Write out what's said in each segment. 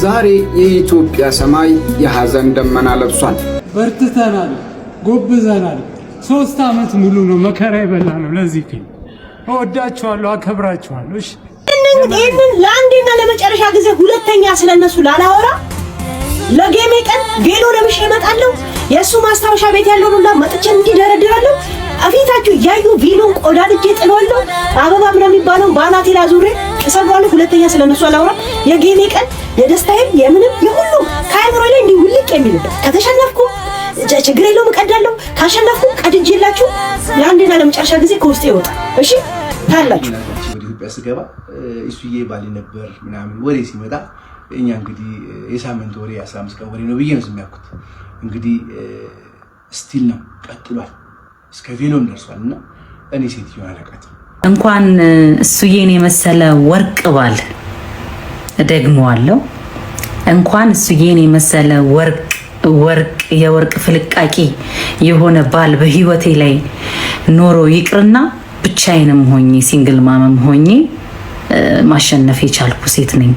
ዛሬ የኢትዮጵያ ሰማይ የሐዘን ደመና ለብሷል። በርትተናል፣ ጎብዘናል። 3 ዓመት ሙሉ ነው መከራ የበላነው። ለዚህ ግን እወዳችኋለሁ፣ አከብራችኋለሁ። እሺ ይሄንን ለአንዴና ለመጨረሻ ጊዜ ሁለተኛ ስለነሱ ላላወራ ለጌሜ ቀን ቬሎ ለብሼ እመጣለሁ። የሱ ማስታወሻ ቤት ያለው ሁላ መጥቼ እንዲደረድራለሁ። አፊታችሁ ያዩ ቬሎን ቆዳድጄ ጥለዋለሁ። አበባ ምናምን የሚባለው ባናቴ ላዙሬ እሰራዋለሁ። ሁለተኛ ስለነሱ አላወራ። የጌሜ ቀን የደስታዬም የምንም የሁሉ ከአይምሮ ላይ እንዲህ ውልቅ የሚልበት ከተሸነፍኩ ችግር የለውም እቀዳለሁ። ካሸነፍኩ ቀድጄላችሁ ለአንዴና ለመጨረሻ ጊዜ ከውስጤ ይወጣል። እሺ ታላችሁ ኢትዮጵያ ስገባ እሱዬ ባሊ ነበር ምናምን ወሬ ሲመጣ እኛ እንግዲህ የሳምንት ወሬ 15 ቀን ወሬ ነው ብዬ ነው የሚያውቁት። እንግዲህ ስቲል ነው ቀጥሏል፣ እስከ ቬሎም ደርሷልና እኔ ሴትዮ አለቃት እንኳን እሱዬን የመሰለ ወርቅ ባል ደግሞዋለሁ። እንኳን እሱዬን የመሰለ የወርቅ ፍልቃቂ የሆነ ባል በህይወቴ ላይ ኖሮ ይቅርና ብቻዬንም ሆኜ ሲንግል ማመም ሆኜ ማሸነፍ የቻልኩ ሴት ነኝ።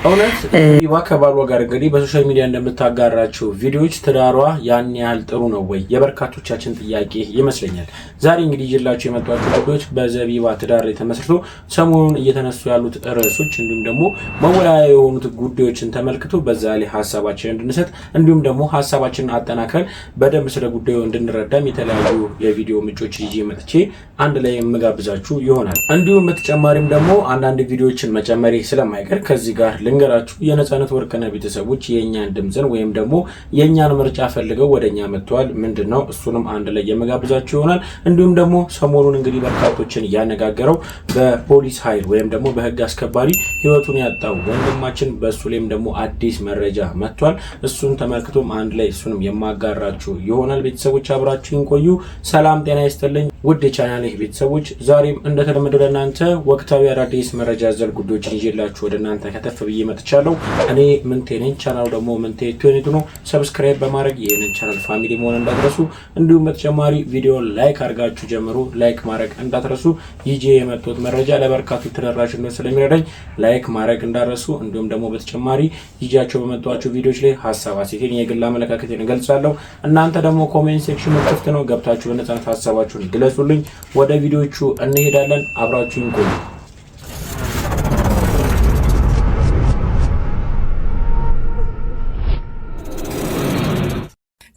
እውነት ይዋ ከባሏ ጋር እንግዲህ በሶሻል ሚዲያ እንደምታጋራቸው ቪዲዮዎች ትዳሯ ያን ያህል ጥሩ ነው ወይ የበርካቶቻችን ጥያቄ ይመስለኛል። ዛሬ እንግዲህ ይዤላችሁ የመጣሁት ጉዳዮች በዘቢባ ትዳር ላይ ተመስርቶ ሰሞኑን እየተነሱ ያሉት ርዕሶች እንዲሁም ደግሞ መወያያ የሆኑት ጉዳዮችን ተመልክቶ በዛ ላይ ሐሳባችንን እንድንሰጥ እንዲሁም ደግሞ ሐሳባችንን አጠናክረን በደንብ ስለ ጉዳዩ እንድንረዳም የተለያዩ የቪዲዮ ምንጮች ይዤ መጥቼ አንድ ላይ የምጋብዛችሁ ይሆናል። እንዲሁም በተጨማሪም ደግሞ አንዳንድ ቪዲዮዎችን መጨመሬ ስለማይቀር ከዚህ ጋር ልንገራችሁ የነጻነት ወርቅነህ ቤተሰቦች የኛን ድምጽን ወይም ደግሞ የኛን ምርጫ ፈልገው ወደኛ መጥተዋል። ምንድነው እሱንም አንድ ላይ የመጋብዛችሁ ይሆናል። እንዲሁም ደግሞ ሰሞኑን እንግዲህ በርካቶችን ያነጋገረው በፖሊስ ኃይል ወይም ደግሞ በህግ አስከባሪ ህይወቱን ያጣው ወንድማችን በሱ ላይም ደግሞ አዲስ መረጃ መጥቷል። እሱን ተመልክቶም አንድ ላይ እሱንም የማጋራችሁ ይሆናል። ቤተሰቦች አብራችሁን ቆዩ። ሰላም ጤና ይስጥልኝ ውድ የቻናሌ ቤተሰቦች፣ ዛሬም እንደተለመደው ለእናንተ ወቅታዊ አዳዲስ መረጃ ዘል ጉዳዮችን ይዤላችሁ ወደ እናንተ ከተፍ ብዬ መጥቻለሁ። እኔ ምንቴ ነኝ። ቻናሉ ደግሞ ምንቴ ዩቲዩብ ነው። ሰብስክራይብ በማድረግ ይሄንን ቻናል ፋሚሊ መሆን እንዳትረሱ። እንዲሁም በተጨማሪ ቪዲዮ ላይክ አድርጋችሁ ጀምሩ። ላይክ ማድረግ እንዳትረሱ። ይዤ የመጣሁት መረጃ ለበርካቶች ተደራሽ እንዲሆን ስለሚረዳኝ ላይክ ማድረግ እንዳትረሱ። እንዲሁም ደግሞ በተጨማሪ ይዣቸው በመጣኋቸው ቪዲዮዎች ላይ ሐሳብ አስተያየቴን የግል አመለካከቴን እገልጻለሁ። እናንተ ደግሞ ኮሜንት ሴክሽኑ ክፍት ነው፣ ገብታችሁ በነጻነት ሐሳባችሁን ግለጹልኝ። ወደ ቪዲዮቹ እንሄዳለን። አብራችሁን ቆዩ።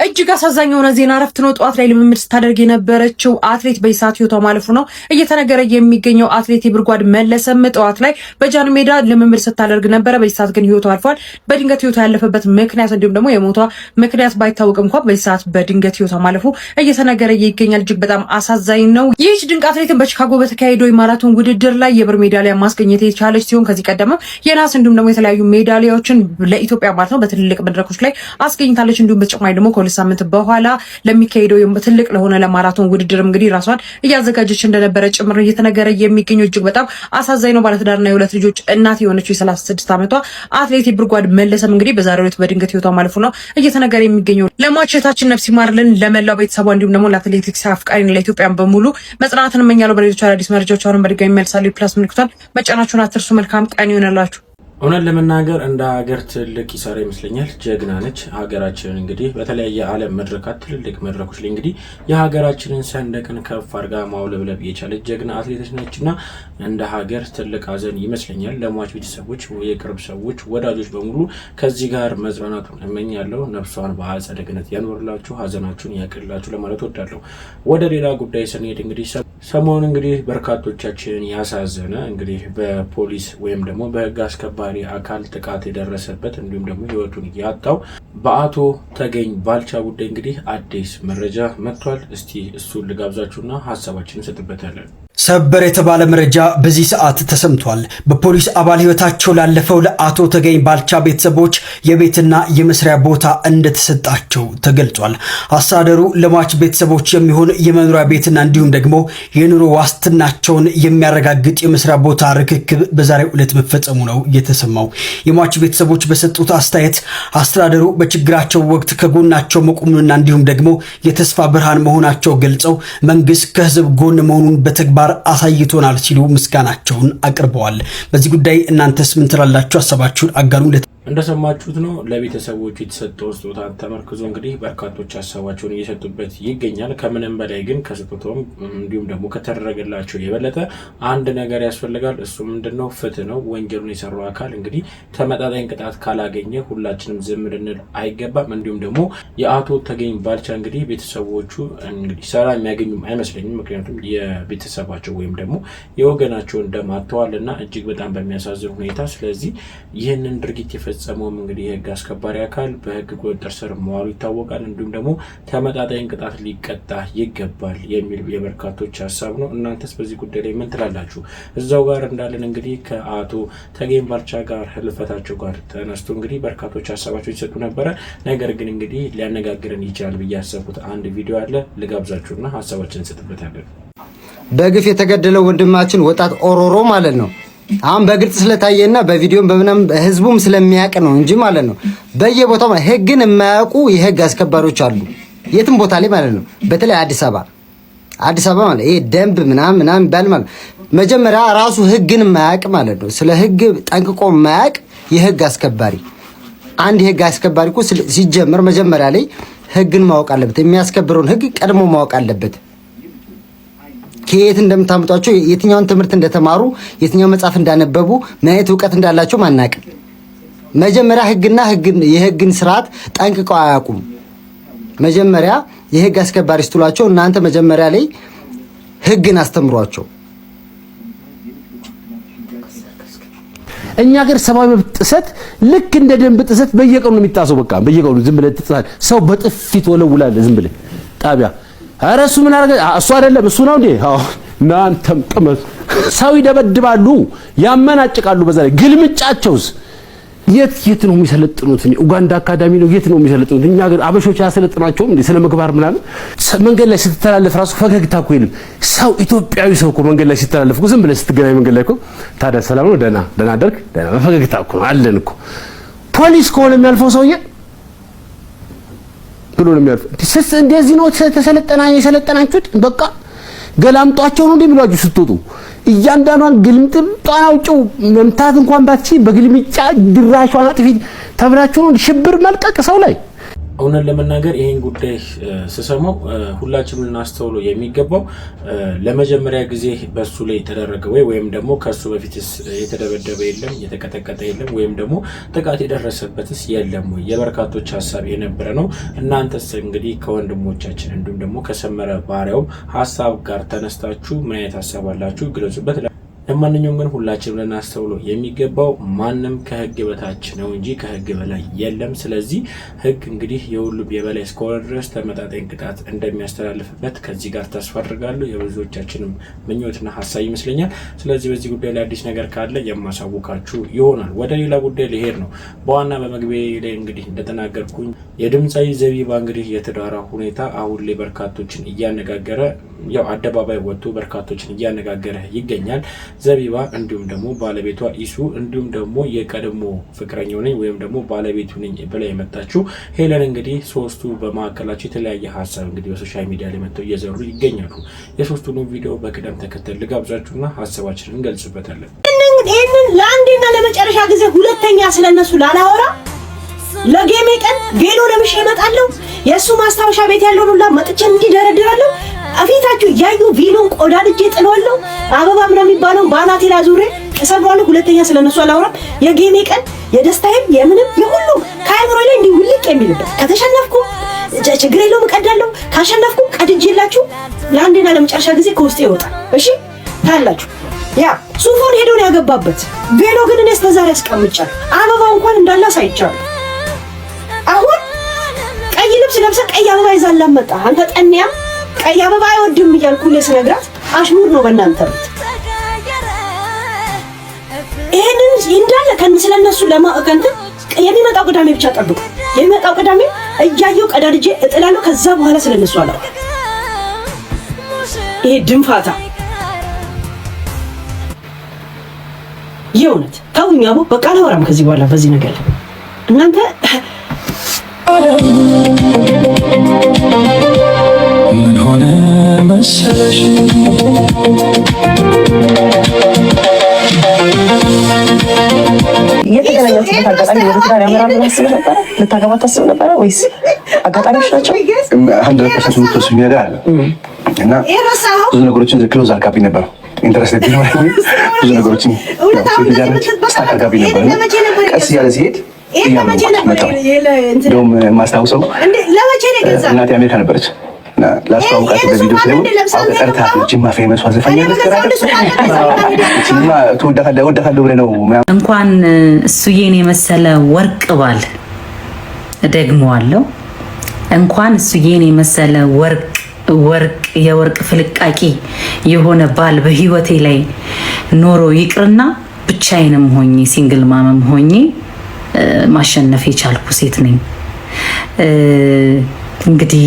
እጅግ አሳዛኝ የሆነ ዜና እረፍት ነው። ጠዋት ላይ ልምምድ ስታደርግ የነበረችው አትሌት በይሳት ህይወቷ ማለፉ ነው እየተነገረ የሚገኘው። አትሌት የብርጓድ መለሰም ጠዋት ላይ በጃን ሜዳ ልምምድ ስታደርግ ነበረ። በይሳት ግን ህይወቷ አልፏል። በድንገት ህይወቷ ያለፈበት ምክንያት እንዲሁም ደግሞ የሞቷ ምክንያት ባይታወቅም እንኳን በይሳት በድንገት ህይወቷ ማለፉ እየተነገረ ይገኛል። እጅግ በጣም አሳዛኝ ነው። ይህች ድንቅ አትሌትን በቺካጎ በተካሄደው የማራቶን ውድድር ላይ የብር ሜዳሊያ ማስገኘት የቻለች ሲሆን ከዚህ ቀደም የናስ እንዲሁም ደግሞ የተለያዩ ሜዳሊያዎችን ለኢትዮጵያ ማለት ነው በትልልቅ መድረኮች ላይ አስገኝታለች። እንዲሁም በተጨማሪ ደግሞ ሳምንት በኋላ ለሚካሄደው ትልቅ ለሆነ ለማራቶን ውድድር እንግዲህ ራሷን እያዘጋጀች እንደነበረ ጭምር እየተነገረ የሚገኘው። እጅግ በጣም አሳዛኝ ነው። ባለትዳርና የሁለት ልጆች እናት የሆነችው የ36 ዓመቷ አትሌት የብርጓድ መለሰም እንግዲህ በዛሬው ዕለት በድንገት ህይወቷ ማለፉ ነው እየተነገረ የሚገኘው። ለሟችታችን ነፍስ ይማርልን፣ ለመላው ቤተሰቧ እንዲሁም ደግሞ ለአትሌቲክስ አፍቃሪና ለኢትዮጵያን በሙሉ መጽናናትን እመኛለሁ። በሌሎች አዳዲስ መረጃዎች አሁን በድጋሚ መልሳለሁ። ፕላስ ምልክቷን መጫናችሁን አትርሱ። መልካም ቀን ይሆንላችሁ። እውነት ለመናገር እንደ ሀገር ትልቅ ይሰራ ይመስለኛል። ጀግና ነች ሀገራችንን እንግዲህ በተለያየ ዓለም መድረካት ትልልቅ መድረኮች ላይ እንግዲህ የሀገራችንን ሰንደቅን ከፍ አድርጋ ማውለብለብ የቻለች ጀግና አትሌት ነችና እንደ ሀገር ትልቅ ሀዘን ይመስለኛል። ለሟች ቤተሰቦች፣ የቅርብ ሰዎች፣ ወዳጆች በሙሉ ከዚህ ጋር መጽናናቱን እመኛለሁ። ነፍሷን በአጸደ ገነት ያኖርላችሁ፣ ሀዘናችሁን ያቅልላችሁ ለማለት ወዳለሁ። ወደ ሌላ ጉዳይ ስንሄድ እንግዲህ ሰሞኑን እንግዲህ በርካቶቻችንን ያሳዘነ እንግዲህ በፖሊስ ወይም ደግሞ በህግ አስከባሪ አካል ጥቃት የደረሰበት እንዲሁም ደግሞ ህይወቱን ያጣው በአቶ ተገኝ ባልቻ ጉዳይ እንግዲህ አዲስ መረጃ መጥቷል። እስቲ እሱን ልጋብዛችሁና ሐሳባችንን እንሰጥበታለን። ሰበር የተባለ መረጃ በዚህ ሰዓት ተሰምቷል። በፖሊስ አባል ህይወታቸው ላለፈው ለአቶ ተገኝ ባልቻ ቤተሰቦች የቤትና የመስሪያ ቦታ እንደተሰጣቸው ተገልጿል። አስተዳደሩ ለሟች ቤተሰቦች የሚሆን የመኖሪያ ቤትና እንዲሁም ደግሞ የኑሮ ዋስትናቸውን የሚያረጋግጥ የመስሪያ ቦታ ርክክብ በዛሬው ዕለት መፈጸሙ ነው የተሰማው። የሟች ቤተሰቦች በሰጡት አስተያየት አስተዳደሩ በችግራቸው ወቅት ከጎናቸው መቆሙንና እንዲሁም ደግሞ የተስፋ ብርሃን መሆናቸው ገልጸው መንግስት ከህዝብ ጎን መሆኑን በተግባር አሳይቶናል ሲሉ ምስጋናቸውን አቅርበዋል። በዚህ ጉዳይ እናንተስ ምን ትላላችሁ? ሐሳባችሁን አጋሩ። እንደሰማችሁት ነው ለቤተሰቦቹ የተሰጠው ስጦታ ተመርክዞ እንግዲህ በርካቶች ሀሳባቸውን እየሰጡበት ይገኛል። ከምንም በላይ ግን ከስጦታውም እንዲሁም ደግሞ ከተደረገላቸው የበለጠ አንድ ነገር ያስፈልጋል። እሱ ምንድነው? ፍትህ ነው። ወንጀሉን የሰራው አካል እንግዲህ ተመጣጣኝ ቅጣት ካላገኘ ሁላችንም ዝም ልንል አይገባም። እንዲሁም ደግሞ የአቶ ተገኝ ባልቻ እንግዲህ ቤተሰቦቹ እንግዲህ ሰላም የሚያገኙም አይመስለኝም። ምክንያቱም የቤተሰባቸው ወይም ደግሞ የወገናቸውን ደም አጥተዋልና እጅግ በጣም በሚያሳዝን ሁኔታ። ስለዚህ ይህንን ድርጊት የፈጸመውም እንግዲህ የህግ አስከባሪ አካል በህግ ቁጥጥር ስር መዋሉ ይታወቃል። እንዲሁም ደግሞ ተመጣጣኝ ቅጣት ሊቀጣ ይገባል የሚል የበርካቶች ሀሳብ ነው። እናንተስ በዚህ ጉዳይ ላይ ምን ትላላችሁ? እዛው ጋር እንዳለን እንግዲህ ከአቶ ተገኝ ባልቻ ጋር ህልፈታቸው ጋር ተነስቶ እንግዲህ በርካቶች ሀሳባቸው ይሰጡ ነበረ። ነገር ግን እንግዲህ ሊያነጋግረን ይችላል ብዬ ያሰብኩት አንድ ቪዲዮ አለ፣ ልጋብዛችሁና ሀሳባችንን እንሰጥበታለን። በግፍ የተገደለው ወንድማችን ወጣት ኦሮሮ ማለት ነው። አሁን በግልጽ ስለታየና በቪዲዮም በምንም ህዝቡም ስለሚያውቅ ነው እንጂ ማለት ነው። በየቦታው ህግን የማያውቁ የህግ አስከባሪዎች አሉ፣ የትም ቦታ ላይ ማለት ነው። በተለይ አዲስ አበባ ማለት ይሄ ደንብ ምናምን ይባል ማለት መጀመሪያ ራሱ ህግን የማያውቅ ማለት ነው። ስለ ህግ ጠንቅቆ የማያውቅ የህግ አስከባሪ አንድ የህግ አስከባሪ እኮ ሲጀምር መጀመሪያ ላይ ህግን ማወቅ አለበት። የሚያስከብረውን ህግ ቀድሞ ማወቅ አለበት። ከየት እንደምታመጧቸው የትኛውን ትምህርት እንደተማሩ የትኛው መጽሐፍ እንዳነበቡ ምን አይነት ዕውቀት እንዳላቸው ማናቀም። መጀመሪያ የህግን ስርዓት ጠንቅቀው አያውቁም። መጀመሪያ የህግ አስከባሪ ስትሏቸው እናንተ መጀመሪያ ላይ ህግን አስተምሯቸው። እኛ ሀገር ሰብአዊ መብት ጥሰት ልክ እንደ ደንብ ጥሰት በየቀኑ የሚጣሰው በቃ በየቀኑ ዝም ብለህ ትጥሳለህ። ሰው በጥፊት ወለውላለህ ዝም ብለህ ጣቢያ ኧረ እሱ ምን አደረገ? እሱ አይደለም እሱ ነው እንዴ? አዎ እናንተም ቅመስ ሰው ይደበድባሉ፣ ያመናጭቃሉ። በዛ ላይ ግልምጫቸውስ የት ነው የሚሰለጥኑት? ኡጋንዳ አካዳሚ ነው የት ነው የሚሰለጥኑት? እኛ ሀገር አበሾች ያሰለጥናቸውም እንዴ? ስለ ምግባር ምናምን መንገድ ላይ ስትተላለፍ ራሱ ፈገግታ እኮ የለም። ሰው ኢትዮጵያዊ ሰው እኮ መንገድ ላይ ሲተላለፍ እኮ ዝም ብለህ ስትገናኝ መንገድ ላይ እኮ ታዲያ ሰላም ነው ደህና አደርክ ደህና ፈገግታ እኮ አለን እኮ። ፖሊስ ከሆነ የሚያልፈው ሰውዬ ብሎ ነው የሚያልፈው። እንደዚህ ነው የሰለጠናችሁት በቃ ገላምጧቸው ነው እንደሚሏችሁ ስትወጡ እያንዳንዷን ግልምጥምጧን አውጪው መምታት እንኳን ባትቺ በግልምጫ ድራሿን አጥፊ ተብላችሁ ነው ሽብር መልቀቅ ሰው ላይ። እውነት ለመናገር ይሄን ጉዳይ ስሰማው ሁላችንም ልናስተውለው የሚገባው ለመጀመሪያ ጊዜ በሱ ላይ የተደረገ ወይም ደግሞ ከሱ በፊትስ የተደበደበ የለም የተቀጠቀጠ የለም ወይም ደግሞ ጥቃት የደረሰበትስ የለም ወይ የበርካቶች ሀሳብ የነበረ ነው። እናንተስ እንግዲህ ከወንድሞቻችን እንዲሁም ደግሞ ከሰመረ ባሪያው ሀሳብ ጋር ተነስታችሁ ምን አይነት ሀሳብ አላችሁ ግለጹበት። ለማንኛውም ግን ሁላችንም ልናስተውለው የሚገባው ማንም ከህግ በታች ነው እንጂ ከህግ በላይ የለም። ስለዚህ ህግ እንግዲህ የሁሉም የበላይ እስከሆነ ድረስ ተመጣጣኝ ቅጣት እንደሚያስተላልፍበት ከዚህ ጋር ተስፋ አድርጋለሁ። የብዙዎቻችንም ምኞትና ሀሳብ ይመስለኛል። ስለዚህ በዚህ ጉዳይ ላይ አዲስ ነገር ካለ የማሳውቃችሁ ይሆናል። ወደ ሌላ ጉዳይ ልሄድ ነው። በዋና በመግቢያ ላይ እንግዲህ እንደተናገርኩኝ የድምፃዊ ዘቢባ እንግዲህ የትዳሯ ሁኔታ አሁን ላይ በርካቶችን እያነጋገረ ያው አደባባይ ወጥቶ በርካቶችን እያነጋገረ ይገኛል። ዘቢባ እንዲሁም ደግሞ ባለቤቷ ኢሱ እንዲሁም ደግሞ የቀድሞ ፍቅረኛው ነኝ ወይም ደግሞ ባለቤቱ ነኝ ብላ የመጣችው ሄለን እንግዲህ ሶስቱ በማዕከላቸው የተለያየ ሀሳብ እንግዲህ በሶሻል ሚዲያ ላይ መጥተው እየዘሩ ይገኛሉ። የሶስቱንም ቪዲዮ በቅደም ተከተል ልጋብዛችሁና ሀሳባችንን እንገልጽበታለን። ይህንን ለአንዴና ለመጨረሻ ጊዜ ሁለተኛ ስለነሱ ላላወራ ለጌሜ ቀን ቬሎ ለብሼ እመጣለሁ። የእሱ ማስታወሻ ቤት ያለውን ሁላ መጥቼ እንዲደረድራለሁ። አፊታችሁ ያዩ ቪሎን ቆዳድጄ ጥለዋለሁ። አበባ ምናምን የሚባለው ባናቴ ላይ ዙሬ እሰብራለሁ። ሁለተኛ ስለነሱ አላወራም። የጌሜ ቀን የደስታዬም የምንም የሁሉም ከአይምሮ ላይ እንዲህ ውልቅ የሚልበት ከተሸነፍኩ ችግር የለውም እቀዳለሁ። ካሸነፍኩ ቀድጄላችሁ ለአንዴና ለመጨረሻ ጊዜ ከውስጤ ይወጣል። እሺ ታላችሁ ያ ሱፉን ሄዶ ነው ያገባበት ቬሎ ግን እኔ እስከዛሬ አስቀምጫለሁ። አበባው እንኳን እንዳለ ሳይቻለሁ። አሁን ቀይ ልብስ ለብሰ ቀይ አበባ ይዛላ መጣ። አንተ ጠንያ ቀይ አበባ አይወድም እያልኩ ለስነግራት አሽሙር ነው በእናንተ ቤት። ይሄንን እንዳለ ስለነሱ ለማከንተ የሚመጣው ቅዳሜ ብቻ ጠብቁ። የሚመጣው ቅዳሜ እያየው ቀዳድጄ እጥላለሁ። ከዛ በኋላ ስለነሱ አላወራ። ይሄ ድንፋታ የእውነት ታውኛው በቃ አላወራም ከዚህ በኋላ በዚህ ነገር እናንተ ምን ሆነ መሰለሽ የተገናኛችሁበት አጋጣሚ ወደ ትዳር ያመራል ታስብ ነበር? ልታገባ ታስብ ነበር ወይስ አጋጣሚዎች ናቸው? 100% የምትወስኝ ነገር አለ እና ብዙ ነገሮችን ክሎዝ አድርጋብኝ ነበር። ኢንተረስት ቢኖረኝ ብዙ ነገሮችን አድርጋብኝ ነበር። ቀስ እያለ ሲሄድ እንደውም የማስታውሰው እናቴ አሜሪካ ነበረች። ላስተዋውቃት በቪዲዮ ስለሆነ ጠርታት ጅማ ፌመስ ዘፋኝ ወዳታለሁ ብለህ ነው። እንኳን እሱዬን የመሰለ ወርቅ ባል ደግመዋለሁ። እንኳን እሱዬን የመሰለ ወርቅ የወርቅ ፍልቃቂ የሆነ ባል በህይወቴ ላይ ኖሮ ይቅርና ብቻዬንም ሆኜ ሲንግል ማመም ሆኜ ማሸነፍ የቻልኩ ሴት ነኝ። እንግዲህ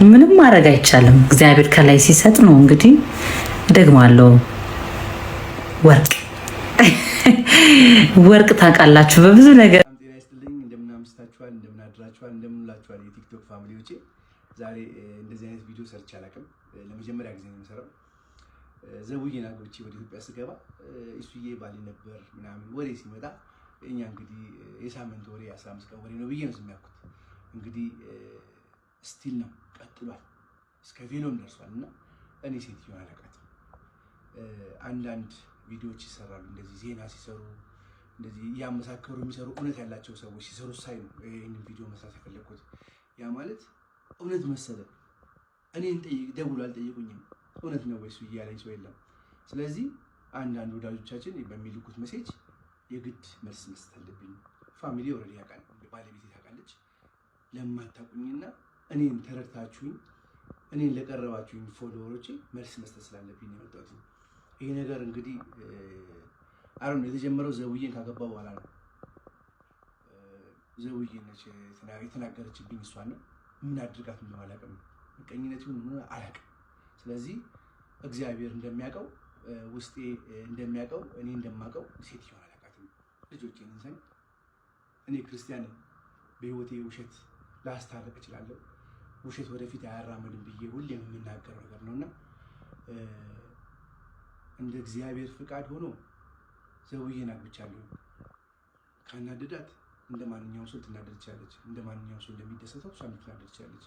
ምንም ማድረግ አይቻልም። እግዚአብሔር ከላይ ሲሰጥ ነው። እንግዲህ ደግማለሁ። ወርቅ ታውቃላችሁ በብዙ ነገር። ጤና ይስጥልኝ። እንደምን አምስታችኋል፣ እንደምን አድራችኋል፣ እንደምን ውላችኋል የቲክቶክ ፋሚሊዎቼ። ዛሬ እንደዚህ አይነት ቪዲዮ ሰርቼ አላውቅም። ለመጀመሪያ ጊዜ ነው የምሰራው። ዘቡዬን አግብቼ ወደ ኢትዮጵያ ስገባ እሱዬ ባሌ ነበር ምናምን ወሬ ሲመጣ እኛ እንግዲህ የሳምንት ወሬ 15 ቀን ወሬ ነው ብዬ ነው የሚያውቁት። እንግዲህ ስቲል ነው ቀጥሏል፣ እስከ ቬሎም ደርሷል። እና እኔ ሴትዮን አላውቃትም። አንዳንድ ቪዲዮዎች ይሰራሉ እንደዚህ ዜና ሲሰሩ እንደዚህ እያመሳከሩ የሚሰሩ እውነት ያላቸው ሰዎች ሲሰሩ ሳይ ነው ይህንን ቪዲዮ መስራት የፈለግኩት። ያ ማለት እውነት መሰለ። እኔን ደውሎ አልጠየቁኝም። እውነት ነው ወይስ እያለኝ ሰው የለም። ስለዚህ አንዳንድ ወዳጆቻችን በሚልኩት ሜሴጅ የግድ መልስ መስጠት አለብኝ። ፋሚሊ ኦልሬዲ ያውቃል፣ ባለቤቴ ታውቃለች። ለማታውቁኝና እኔን ተረድታችሁኝ እኔን ለቀረባችሁኝ ፎሎወሮቼ መልስ መስጠት ስላለብኝ ነው የመጣሁት። ይሄ ነገር እንግዲህ አሁን የተጀመረው ዘውዬን ካገባ በኋላ ነው። ዘውዬ ነች የተናገረችብኝ፣ እሷን ነው። ምን አድርጋት እንደሆነ አላውቅም፣ ምቀኝነት ይሁን ምን አላውቅም። ስለዚህ እግዚአብሔር እንደሚያውቀው ውስጤ እንደሚያውቀው እኔ እንደማውቀው ሴትዮዋን አላውቃትም። ልጆቼን እንሰኝ እኔ ክርስቲያን ነኝ። በህይወቴ ውሸት ላስታርቅ እችላለሁ። ውሸት ወደፊት አያራምድም ብዬ ሁሌም የምናገረው ነገር ነውና እንደ እግዚአብሔር ፍቃድ ሆኖ ዘውዬን አግብቻለሁ። ካናደዳት እንደ ማንኛውም ሰው ልትናደድ ትችላለች። እንደ ማንኛውም ሰው እንደሚደሰተው እሷ ልትናደድ ትችላለች።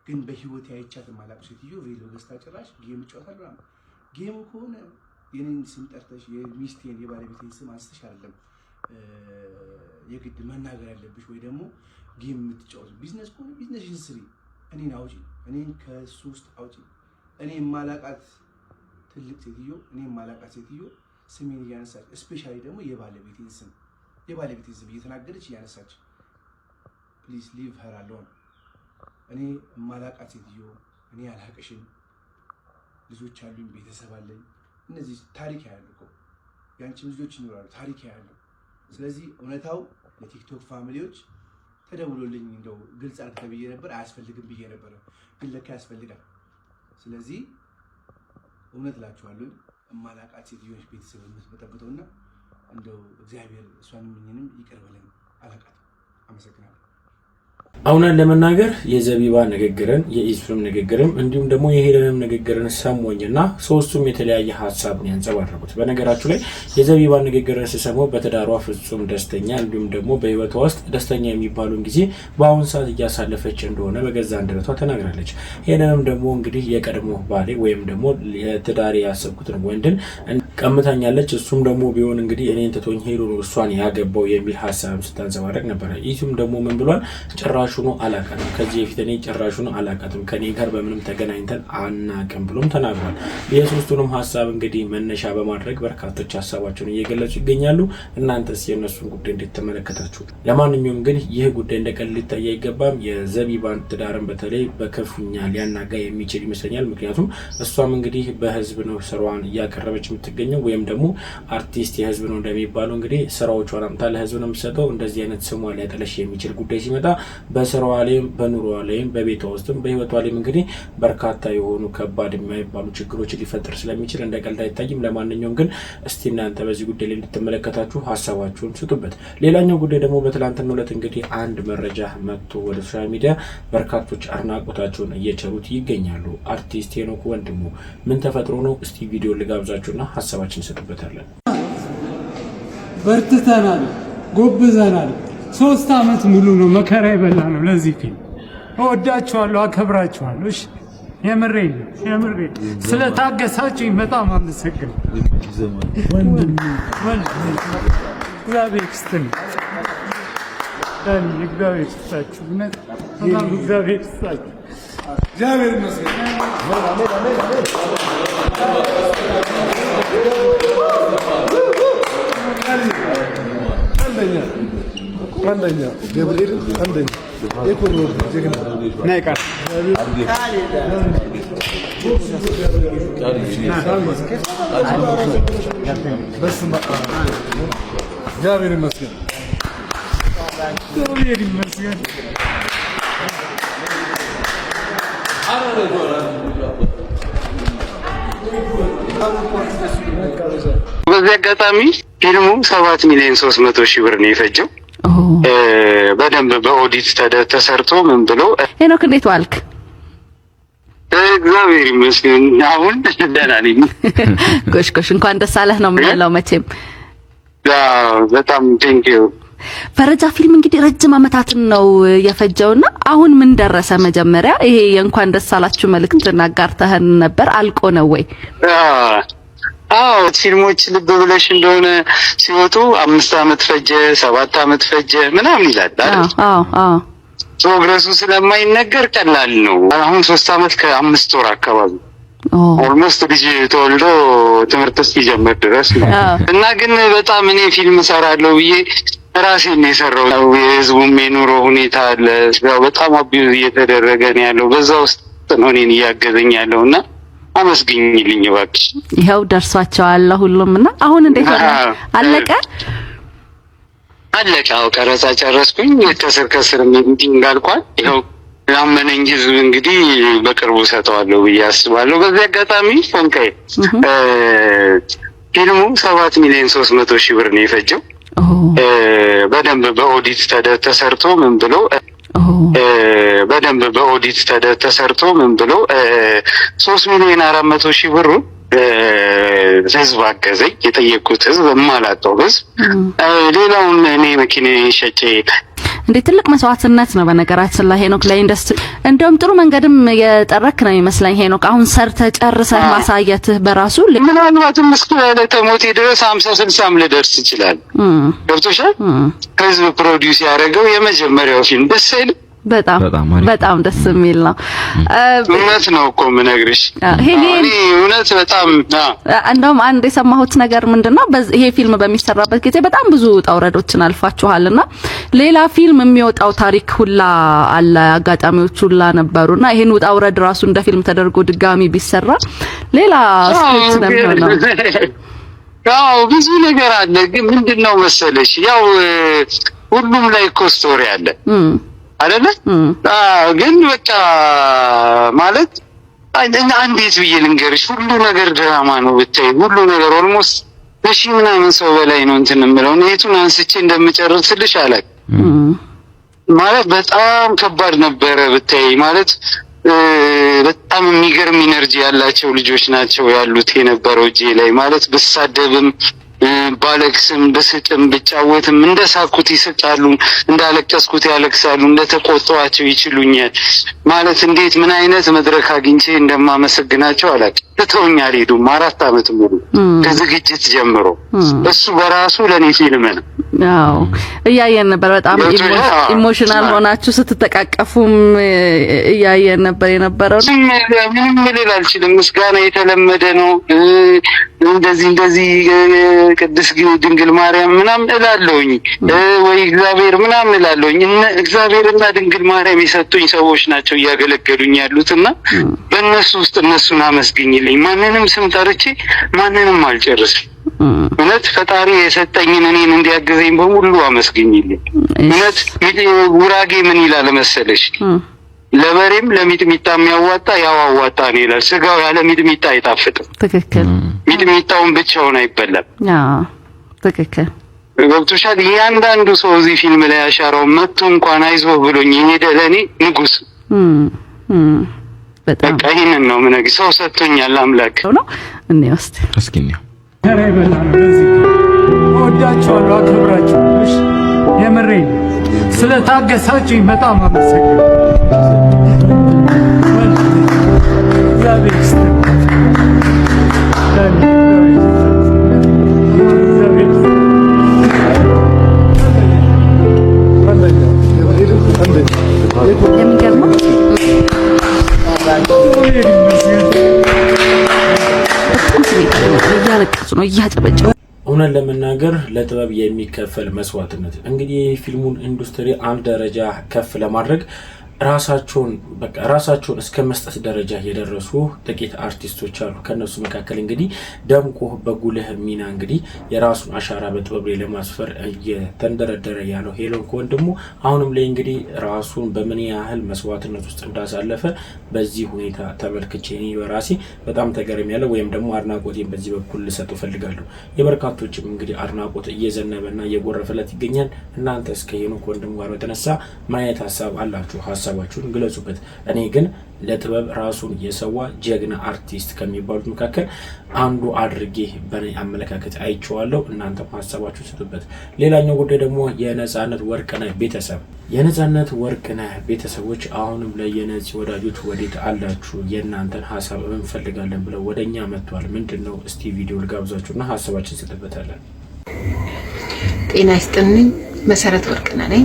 ግን በህይወቴ አይቻት የማላውቅ ሴትዮ ቬሎ ገዝታ ጭራሽ ጌም እጫወታለሁ። ጌሙ ከሆነ የኔን ስም ጠርተሽ የሚስቴን የባለቤቴን ስም አንስተሽ አይደለም የግድ መናገር ያለብሽ፣ ወይ ደግሞ ጌም የምትጫወቱ። ቢዝነስ ከሆነ ቢዝነስሽን ስሪ። እኔን አውጪ፣ እኔን ከሱ ውስጥ አውጪ። እኔ የማላውቃት ትልቅ ሴትዮ፣ እኔ የማላውቃት ሴትዮ ስሜን እያነሳች እስፔሻሊ ደግሞ የባለቤቴን ስም እየተናገረች እያነሳች፣ ፕሊዝ ሊቭ ሄር አሎን። እኔ የማላውቃት ሴትዮ፣ እኔ አላውቅሽም፣ ልጆች አሉኝ፣ ቤተሰብ አለኝ። እነዚህ ታሪክ ያያሉ እኮ ያንቺም ልጆች ይኖራሉ፣ ታሪክ ያያሉ። ስለዚህ እውነታው ለቲክቶክ ፋሚሊዎች ተደውሎልኝ እንደው ግልጽ አድርገህ ብዬ ነበር፣ አያስፈልግም ብዬ ነበር፣ ግን ለካ ያስፈልጋል። ስለዚህ እውነት እላችኋለሁ የማላውቃት ሴትዮች ቤተሰብ የምትበጠብጠውና እንደው እግዚአብሔር እሷንም እኔንም ይቅር በለን። አላውቃትም። አመሰግናለሁ። አሁንን ለመናገር የዘቢባ ንግግርን የኢሱም ንግግርም እንዲሁም ደግሞ የሄለንም ንግግርን ሰሞኝና ሶስቱም የተለያየ ሀሳብን ያንጸባረቁት። በነገራችሁ ላይ የዘቢባ ንግግርን ሲሰማው በትዳሯ ፍጹም ደስተኛ እንዲሁም ደግሞ በህይወቷ ውስጥ ደስተኛ የሚባሉን ጊዜ በአሁን ሰዓት እያሳለፈች እንደሆነ በገዛ አንደበቷ ተናግራለች። ሄለንም ደግሞ እንግዲህ የቀድሞ ባሌ ወይም ደግሞ የትዳሬ ያሰብኩትን ወንድን ቀምታኛለች፣ እሱም ደግሞ ቢሆን እንግዲህ እኔን ትቶኝ ሄዶ እሷን ያገባው የሚል ሀሳብ ስታንጸባረቅ ነበረ። ኢሱም ደግሞ ምን ብሏል? ጭራሹኑ አላውቃትም፣ ከዚህ በፊት እኔ ጭራሹኑ አላውቃትም፣ ከኔ ጋር በምንም ተገናኝተን አናውቅም ብሎም ተናግሯል። የሶስቱንም ሀሳብ እንግዲህ መነሻ በማድረግ በርካቶች ሀሳባቸውን እየገለጹ ይገኛሉ። እናንተስ የእነሱን ጉዳይ እንዴት ተመለከታችሁ? ለማንኛውም ግን ይህ ጉዳይ እንደቀል ሊታይ አይገባም። የዘቢባን ትዳርን በተለይ በከፉኛ ሊያናጋ የሚችል ይመስለኛል። ምክንያቱም እሷም እንግዲህ በህዝብ ነው ስራዋን እያቀረበች የምትገኘው፣ ወይም ደግሞ አርቲስት የህዝብ ነው እንደሚባለው እንግዲህ ስራዎቿን አምታ ለህዝብ ነው የምትሰጠው። እንደዚህ አይነት ስሟ ሊያጠለሽ የሚችል ጉዳይ ሲመጣ በስራዋ ላይም በኑሮዋ ላይም በቤቷ ውስጥም በህይወቷ ላይም እንግዲህ በርካታ የሆኑ ከባድ የማይባሉ ችግሮች ሊፈጥር ስለሚችል እንደ ቀልድ አይታይም። ለማንኛውም ግን እስቲ እናንተ በዚህ ጉዳይ ላይ እንድትመለከታችሁ ሀሳባችሁን ስጡበት። ሌላኛው ጉዳይ ደግሞ በትላንትናው ዕለት እንግዲህ አንድ መረጃ መጥቶ ወደ ሶሻል ሚዲያ በርካቶች አድናቆታቸውን እየቸሩት ይገኛሉ። አርቲስት ሄኖክ ወንድሙ ምን ተፈጥሮ ነው? እስቲ ቪዲዮ ልጋብዛችሁና ሀሳባችን እንሰጥበታለን። በርትተናል፣ ጎብዘናል። 3 ዓመት ሙሉ ነው መከራ የበላ ነው ለዚህ ፊልም። እወዳችኋለሁ፣ አከብራችኋለሁ። እሺ የምሬን ስለታገሳችሁኝ በጣም አመሰግናለሁ። እግዚአብሔር ይስጥልኝ። እግዚአብሔር ይስጣችሁ። እግዚአብሔር ይስጣችሁ። እግዚአብሔር ይመስገን። አንደኛ ገብርኤል አንደኛ የኮሮ ጀግና ናይቃር እግዚአብሔር ይመስገን። እግዚአብሔር ይመስገን። በዚህ አጋጣሚ ፊልሙ 7,300,000 ብር ነው የፈጀው። በደንብ በኦዲት ተሰርቶ ምን ብሎ ሄኖክ እንዴት ዋልክ? እግዚአብሔር ይመስገን አሁን ደህና ነኝ። ጎሽ እንኳን ደስ አለህ ነው የምንለው መቼም። በጣም ቴንኪው። ፈረጃ ፊልም እንግዲህ ረጅም ዓመታትን ነው የፈጀውና አሁን ምን ደረሰ? መጀመሪያ ይሄ የእንኳን ደስ አላችሁ መልእክት እናጋርተህን ነበር፣ አልቆ ነው ወይ? ፊልሞች ልብ ብለሽ እንደሆነ ሲወጡ 5 ዓመት ፈጀ 7 ዓመት ፈጀ ምናምን ይላል አይደል? ፕሮግረሱ ስለማይነገር ቀላል ነው። አሁን 3 ዓመት ከ5 ወር አካባቢ ኦልሞስት ልጅ ተወልዶ ትምህርት እስኪጀምር ድረስ ነው። እና ግን በጣም እኔ ፊልም እሰራለሁ ብዬ ራሴን ነው የሰራው። የህዝቡም የኑሮ ሁኔታ አለ፣ በጣም አቢዩዝ እየተደረገ ነው ያለው። በዛ ውስጥ ነው እኔን እያገዘኝ ያለውና አመስግኝልኝ እባክሽ። ይሄው ደርሷቸዋል ሁሉምና አሁን እንዴት ሆነ? አለቀ። አዎ ቀረጻ ጨረስኩኝ። ከስር ሚቲንግ አልቋል። ይሄው ያመነኝ ህዝብ እንግዲህ በቅርቡ ሰጠዋለሁ ብዬ አስባለሁ። በዚህ አጋጣሚ ፎንካይ ፊልሙ 7,300,000 ብር ነው የፈጀው። በደንብ በኦዲት ተሰርቶ ምን ብሎ በደንብ በኦዲት ተሰርቶ ምን ብሎ 3,400,000 ብር ህዝብ አገዘኝ። የጠየቁት ህዝብ የማላውቀው ህዝብ። ሌላውን እኔ መኪና ሸጬ እንዴ ትልቅ መስዋዕትነት ነው በነገራችን ላይ ሄኖክ። ለኢንዱስትሪ እንደውም ጥሩ መንገድም የጠረክ ነው ይመስለኝ ሄኖክ። አሁን ሰርተህ ጨርሰህ ማሳየትህ በራሱ ምናልባትም እስከ ለተሞቴ ድረስ 50-60 ልደርስ ይችላል። ገብቶሻል? ህዝብ ፕሮዲዩስ ያደረገው የመጀመሪያው ፊልም ደስ አይልም? በጣም ደስ የሚል ነው። እውነት ነው እኮ የምነግርሽ። እኔ እውነት በጣም እንደውም አንድ የሰማሁት ነገር ምንድነው ይሄ ፊልም በሚሰራበት ጊዜ በጣም ብዙ ውጣ ውረዶችን አልፋችኋልና ሌላ ፊልም የሚወጣው ታሪክ ሁላ አለ፣ አጋጣሚዎች ሁላ ነበሩና ይሄን ውጣ ውረድ ራሱ እንደ ፊልም ተደርጎ ድጋሚ ቢሰራ ሌላ ስክሪፕት ነው የሚሆነው። ብዙ ነገር አለ። ግን ምንድነው መሰለሽ ያው ሁሉም ላይ እኮ ስቶሪ አለ አይደለ? ግን በቃ ማለት እንዴት ብዬ ልንገርሽ፣ ሁሉ ነገር ድራማ ነው ብታይ፣ ሁሉ ነገር ኦልሞስት ምናምን ሰው በላይ ነው እንትን የምለው የቱን አንስቼ እንደምጨርስልሽ አላውቅም። ማለት በጣም ከባድ ነበረ ብታይ። ማለት በጣም የሚገርም ኢነርጂ ያላቸው ልጆች ናቸው ያሉት የነበረው እጄ ላይ። ማለት ብሳደብም ባለቅስም በስቅም ብጫወትም እንደሳኩት ይስቃሉ፣ እንዳለቀስኩት ያለቅሳሉ፣ እንደተቆጣዋቸው ይችሉኛል። ማለት እንዴት ምን አይነት መድረክ አግኝቼ እንደማመሰግናቸው አላውቅም። ትተውኝ አልሄዱም 4 ዓመት ሙሉ ከዝግጅት ጀምሮ። እሱ በራሱ ለኔ ፊልም ነው። አዎ እያየን ነበር። በጣም ኢሞሽናል ሆናችሁ ስትተቃቀፉም እያየን ነበር የነበረው። ምንም ልል አልችልም። ምስጋና የተለመደ ነው። እንደዚህ ቅድስት ድንግል ማርያም ምናምን እላለሁኝ ወይ እግዚአብሔር ምናምን እላለሁኝ። እግዚአብሔርና ድንግል ማርያም የሰጡኝ ሰዎች ናቸው እያገለገሉኝ ያሉትና በእነሱ ውስጥ እነሱን አመስግኝልኝ። ማንንም ስም ጠርቼ ማንንም አልጨርስም። እውነት ፈጣሪ የሰጠኝን እኔን እንዲያገዘኝ በሙሉ አመስግኝልኝ። እውነት ጉራጌ ምን ይላል መሰለሽ? ለበሬም ለሚጥሚጣ የሚያዋጣ ያው አዋጣ ነው ይላል። ስጋው ያለ ሚጥሚጣ አይጣፍጥም። ትክክል። ሚጥሚጣውን ብቻውን አይበላም። ትክክል። ገብቶሻል? እያንዳንዱ ሰው እዚህ ፊልም ላይ ያሻራው መጥቶ እንኳን አይዞህ ብሎኝ የሄደ ለእኔ ንጉስ። በቃ ይሄንን ነው የምነግርሽ። ሰው ሰጥቶኛል አምላክ ነው። እንዴ እስኪ እወዳችኋለሁ፣ አከብራችኋለሁ። እሺ የምሬን ስለታገሳችሁኝ በጣም አመሰግናለሁ። እግዚአብሔር ይስጥልኝ። የሚገርመው እያለቀሱ ነው እያጨበጨቡ። እውነት ለመናገር ለጥበብ የሚከፈል መስዋዕትነት እንግዲህ የፊልሙን ኢንዱስትሪ አንድ ደረጃ ከፍ ለማድረግ ራሳቸውን እስከ መስጠት ደረጃ የደረሱ ጥቂት አርቲስቶች አሉ። ከነሱ መካከል እንግዲህ ደምቆ በጉልህ ሚና እንግዲህ የራሱን አሻራ በጥበብ ላይ ለማስፈር እየተንደረደረ ያለው ሄኖክ ከወንድሙ አሁንም ላይ እንግዲህ ራሱን በምን ያህል መስዋዕትነት ውስጥ እንዳሳለፈ በዚህ ሁኔታ ተመልክቼ እኔ በራሴ በጣም ተገርሜያለሁ፣ ወይም ደግሞ አድናቆቴን በዚህ በኩል ልሰጥ እፈልጋለሁ። የበርካቶችም እንግዲህ አድናቆት እየዘነበና እየጎረፈለት ይገኛል። እናንተ እስከ ሄኖክ ከወንድሙ ጋር በተነሳ ምን አይነት ሀሳብ አላችሁ? ሀሳባችሁን ግለጹበት። እኔ ግን ለጥበብ ራሱን የሰዋ ጀግና አርቲስት ከሚባሉት መካከል አንዱ አድርጌ በኔ አመለካከት አይቼዋለሁ። እናንተም ሀሳባችሁን ስጡበት። ሌላኛው ጉዳይ ደግሞ የነጻነት ወርቅነህ ቤተሰብ የነጻነት ወርቅነህ ቤተሰቦች አሁንም ለየነፂ ወዳጆች ወዴት አላችሁ? የእናንተን ሀሳብ እንፈልጋለን ብለው ወደኛ መጥቷል። ምንድነው? እስቲ ቪዲዮ ልጋብዛችሁና ሀሳባችን ስጥበታለን። ጤና ይስጥልኝ። መሰረት ወርቅነህ ነኝ።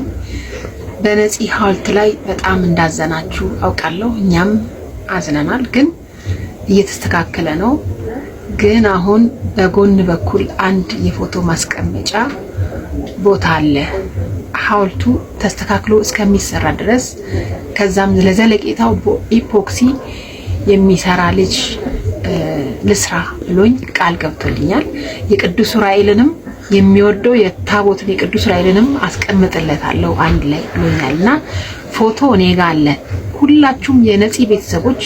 በነፂ ሐውልት ላይ በጣም እንዳዘናችሁ አውቃለሁ። እኛም አዝነናል፣ ግን እየተስተካከለ ነው። ግን አሁን በጎን በኩል አንድ የፎቶ ማስቀመጫ ቦታ አለ። ሐውልቱ ተስተካክሎ እስከሚሰራ ድረስ ከዛም ለዘለቄታው ኢፖክሲ የሚሰራ ልጅ ልስራ ብሎኝ ቃል ገብቶልኛል። የቅዱስ ዑራኤልንም የሚወደው የታቦትን የቅዱስ ዑራኤልንም አስቀምጥለታለሁ አንድ ላይ ብሎኛልና ፎቶ እኔ ጋር አለ። ሁላችሁም የነፂ ቤተሰቦች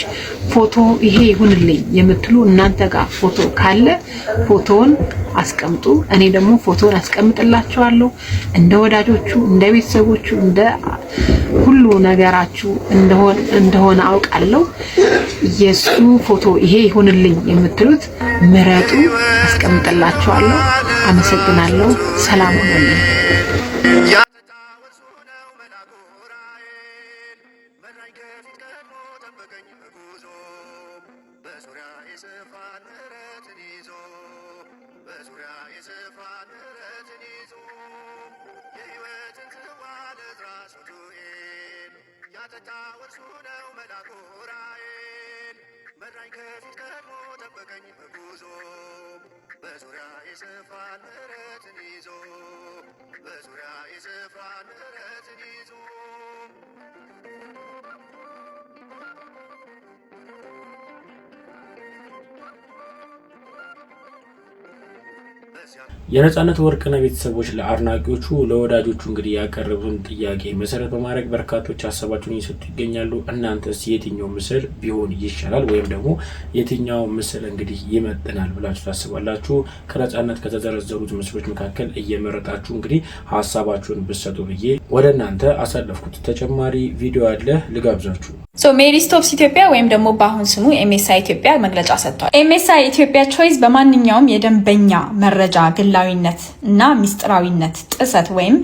ፎቶ ይሄ ይሁንልኝ የምትሉ እናንተ ጋር ፎቶ ካለ ፎቶውን አስቀምጡ። እኔ ደግሞ ፎቶውን አስቀምጥላችኋለሁ። እንደ ወዳጆቹ እንደ ቤተሰቦቹ እንደ ሁሉ ነገራችሁ እንደሆነ አውቃለሁ። የሱ ፎቶ ይሄ ይሁንልኝ የምትሉት ምረጡ፣ አስቀምጥላችኋለሁ። አመሰግናለሁ። ሰላም ሁኑልኝ። የነጻነት ወርቅነህ ቤተሰቦች ለአድናቂዎቹ ለወዳጆቹ እንግዲህ ያቀረቡን ጥያቄ መሰረት በማድረግ በርካቶች ሀሳባቸውን እየሰጡ ይገኛሉ። እናንተስ የትኛው ምስል ቢሆን ይሻላል ወይም ደግሞ የትኛው ምስል እንግዲህ ይመጥናል ብላችሁ ታስባላችሁ? ከነጻነት ከተዘረዘሩት ምስሎች መካከል እየመረጣችሁ እንግዲህ ሀሳባችሁን ብትሰጡ ብዬ ወደ እናንተ አሳለፍኩት። ተጨማሪ ቪዲዮ አለ ልጋብዛችሁ። ሜሪ ስቶፕስ ኢትዮጵያ ወይም ደግሞ በአሁን ስሙ ኤምኤስአይ ኢትዮጵያ መግለጫ ሰጥቷል። ኤምኤስአይ ኢትዮጵያ ቾይስ በማንኛውም የደንበኛ መረጃ ግላዊነት እና ሚስጥራዊነት ጥሰት ወይም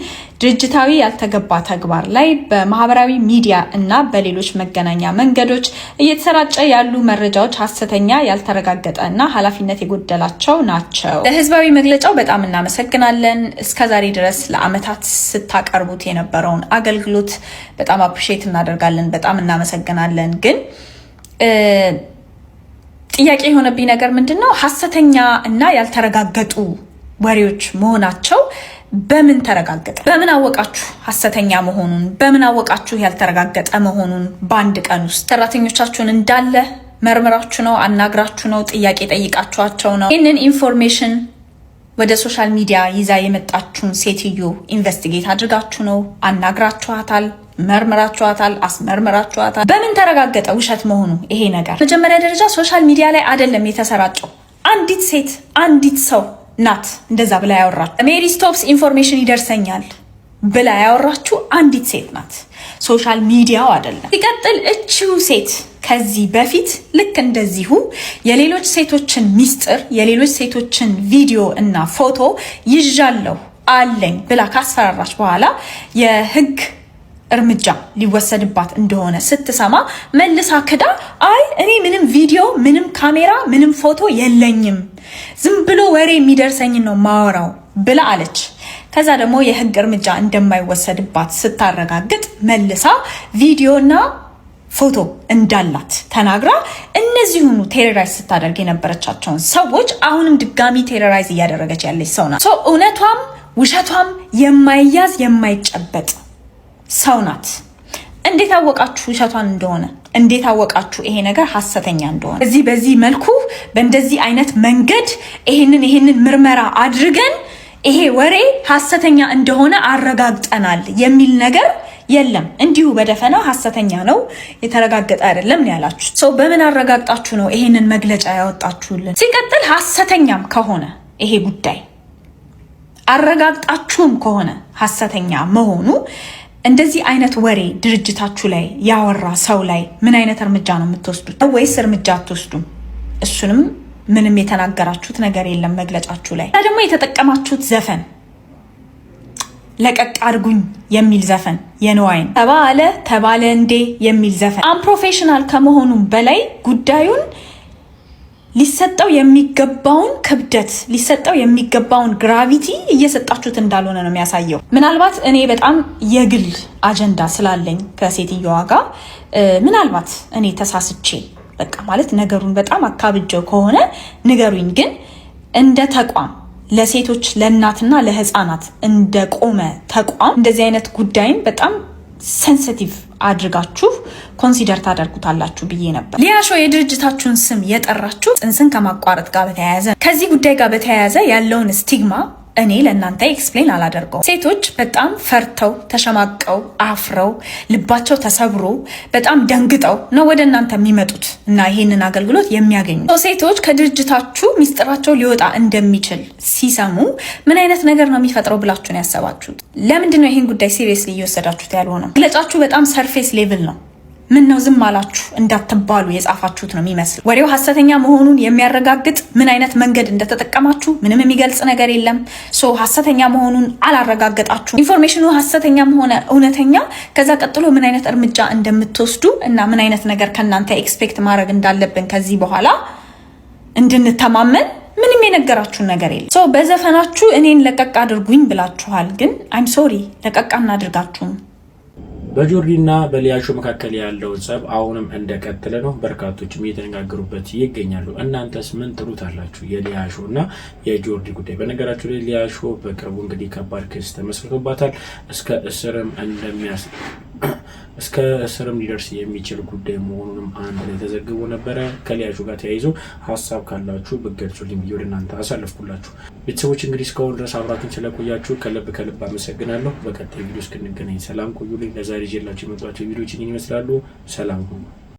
ድርጅታዊ ያልተገባ ተግባር ላይ በማህበራዊ ሚዲያ እና በሌሎች መገናኛ መንገዶች እየተሰራጨ ያሉ መረጃዎች ሐሰተኛ፣ ያልተረጋገጠ እና ኃላፊነት የጎደላቸው ናቸው። ለህዝባዊ መግለጫው በጣም እናመሰግናለን። እስከዛሬ ድረስ ለአመታት ስታቀርቡት የነበረውን አገልግሎት በጣም አፕሪሼት እናደርጋለን። በጣም እናመሰግናለን። ግን ጥያቄ የሆነብኝ ነገር ምንድነው? ሐሰተኛ እና ያልተረጋገጡ ወሬዎች መሆናቸው በምን ተረጋገጠ? በምን አወቃችሁ ሐሰተኛ መሆኑን? በምን አወቃችሁ ያልተረጋገጠ መሆኑን? በአንድ ቀን ውስጥ ሰራተኞቻችሁን እንዳለ መርምራችሁ ነው? አናግራችሁ ነው? ጥያቄ ጠይቃችኋቸው ነው? ይህንን ኢንፎርሜሽን ወደ ሶሻል ሚዲያ ይዛ የመጣችሁን ሴትዮ ኢንቨስቲጌት አድርጋችሁ ነው? አናግራችኋታል? መርምራችኋታል? አስመርምራችኋታል? በምን ተረጋገጠ ውሸት መሆኑ? ይሄ ነገር መጀመሪያ ደረጃ ሶሻል ሚዲያ ላይ አይደለም የተሰራጨው። አንዲት ሴት አንዲት ሰው ናት እንደዛ ብላ ያወራችሁ። ሜሪ ስቶፕስ ኢንፎርሜሽን ይደርሰኛል ብላ ያወራችሁ አንዲት ሴት ናት። ሶሻል ሚዲያው አይደለም። ሲቀጥል እቺው ሴት ከዚህ በፊት ልክ እንደዚሁ የሌሎች ሴቶችን ሚስጥር የሌሎች ሴቶችን ቪዲዮ እና ፎቶ ይዣለሁ አለኝ ብላ ካስፈራራች በኋላ የህግ እርምጃ ሊወሰድባት እንደሆነ ስትሰማ መልሳ ክዳ አይ እኔ ምንም ቪዲዮ ምንም ካሜራ ምንም ፎቶ የለኝም ዝም ብሎ ወሬ የሚደርሰኝ ነው ማወራው ብላ አለች። ከዛ ደግሞ የህግ እርምጃ እንደማይወሰድባት ስታረጋግጥ መልሳ ቪዲዮና ፎቶ እንዳላት ተናግራ እነዚሁኑ ቴሮራይዝ ስታደርግ የነበረቻቸውን ሰዎች አሁንም ድጋሚ ቴሮራይዝ እያደረገች ያለች ሰው ናት። እውነቷም ውሸቷም የማይያዝ የማይጨበጥ ሰው ናት። እንዴት አወቃችሁ ውሸቷን እንደሆነ? እንዴት አወቃችሁ ይሄ ነገር ሐሰተኛ እንደሆነ? በዚህ መልኩ በእንደዚህ አይነት መንገድ ይሄንን ምርመራ አድርገን ይሄ ወሬ ሐሰተኛ እንደሆነ አረጋግጠናል የሚል ነገር የለም። እንዲሁ በደፈና ሐሰተኛ ነው የተረጋገጠ አይደለም ነው ያላችሁ። ሰው በምን አረጋግጣችሁ ነው ይሄንን መግለጫ ያወጣችሁልን? ሲቀጥል ሐሰተኛም ከሆነ ይሄ ጉዳይ አረጋግጣችሁም ከሆነ ሐሰተኛ መሆኑ እንደዚህ አይነት ወሬ ድርጅታችሁ ላይ ያወራ ሰው ላይ ምን አይነት እርምጃ ነው የምትወስዱት? ወይስ እርምጃ አትወስዱም? እሱንም ምንም የተናገራችሁት ነገር የለም መግለጫችሁ ላይ። ደግሞ የተጠቀማችሁት ዘፈን ለቀቅ አድርጉኝ የሚል ዘፈን የነዋይን ተባለ እንዴ የሚል ዘፈን አንፕሮፌሽናል ከመሆኑም በላይ ጉዳዩን ሊሰጠው የሚገባውን ክብደት ሊሰጠው የሚገባውን ግራቪቲ እየሰጣችሁት እንዳልሆነ ነው የሚያሳየው። ምናልባት እኔ በጣም የግል አጀንዳ ስላለኝ ከሴትዮዋ ጋር ምናልባት እኔ ተሳስቼ በቃ ማለት ነገሩን በጣም አካብጀው ከሆነ ንገሩኝ። ግን እንደ ተቋም ለሴቶች ለእናትና ለህፃናት እንደቆመ ተቋም እንደዚህ አይነት ጉዳይን በጣም ሴንሲቲቭ አድርጋችሁ ኮንሲደር ታደርጉታላችሁ ብዬ ነበር። ሊያሾ የድርጅታችሁን ስም የጠራችሁ ጽንስን ከማቋረጥ ጋር በተያያዘ ከዚህ ጉዳይ ጋር በተያያዘ ያለውን ስቲግማ እኔ ለእናንተ ኤክስፕሌን አላደርገው። ሴቶች በጣም ፈርተው ተሸማቀው አፍረው ልባቸው ተሰብሮ በጣም ደንግጠው ነው ወደ እናንተ የሚመጡት እና ይሄንን አገልግሎት የሚያገኙ። ሴቶች ከድርጅታችሁ ሚስጥራቸው ሊወጣ እንደሚችል ሲሰሙ ምን አይነት ነገር ነው የሚፈጥረው ብላችሁ ነው ያሰባችሁት? ለምንድን ነው ይሄን ጉዳይ ሲሪየስሊ እየወሰዳችሁት ያልሆነው? መግለጫችሁ በጣም ሰርፌስ ሌቭል ነው። ምን ነው ዝም አላችሁ እንዳትባሉ የጻፋችሁት ነው የሚመስል። ወሬው ሐሰተኛ መሆኑን የሚያረጋግጥ ምን አይነት መንገድ እንደተጠቀማችሁ ምንም የሚገልጽ ነገር የለም። ሐሰተኛ መሆኑን አላረጋገጣችሁ። ኢንፎርሜሽኑ ሐሰተኛም ሆነ እውነተኛ ከዛ ቀጥሎ ምን አይነት እርምጃ እንደምትወስዱ እና ምን አይነት ነገር ከናንተ ኤክስፔክት ማድረግ እንዳለብን ከዚህ በኋላ እንድንተማመን ምንም የነገራችሁ ነገር የለም። በዘፈናችሁ እኔን ለቀቅ አድርጉኝ ብላችኋል። ግን አይም ሶሪ ለቀቅ አናድርጋችሁም። በጆርዲና በሊያሾ መካከል ያለው ጸብ አሁንም እንደቀጠለ ነው። በርካቶችም እየተነጋገሩበት ይገኛሉ። እናንተስ ምን ትሉታላችሁ? የሊያሾ እና የጆርዲ ጉዳይ። በነገራችሁ ላይ ሊያሾ በቅርቡ እንግዲህ ከባድ ክስ ተመስርቶባታል። እስከ እስርም ሊደርስ የሚችል ጉዳይ መሆኑንም አንድ ላይ ተዘግቦ ነበረ። ከሊያሾ ጋር ተያይዞ ሀሳብ ካላችሁ ብትገልጹልኝ ብዬ ወደ እናንተ አሳልፍኩላችሁ። ቤተሰቦች እንግዲህ እስካሁን ድረስ አብራችሁን ስለቆያችሁ ከልብ አመሰግናለሁ። በቀጣይ ቪዲዮ እስክንገናኝ ሰላም ቆዩልኝ። ለዛሬ ይዤላችሁ የመጣኋቸው ቪዲዮዎች ይመስላሉ። ሰላም ሁኑ።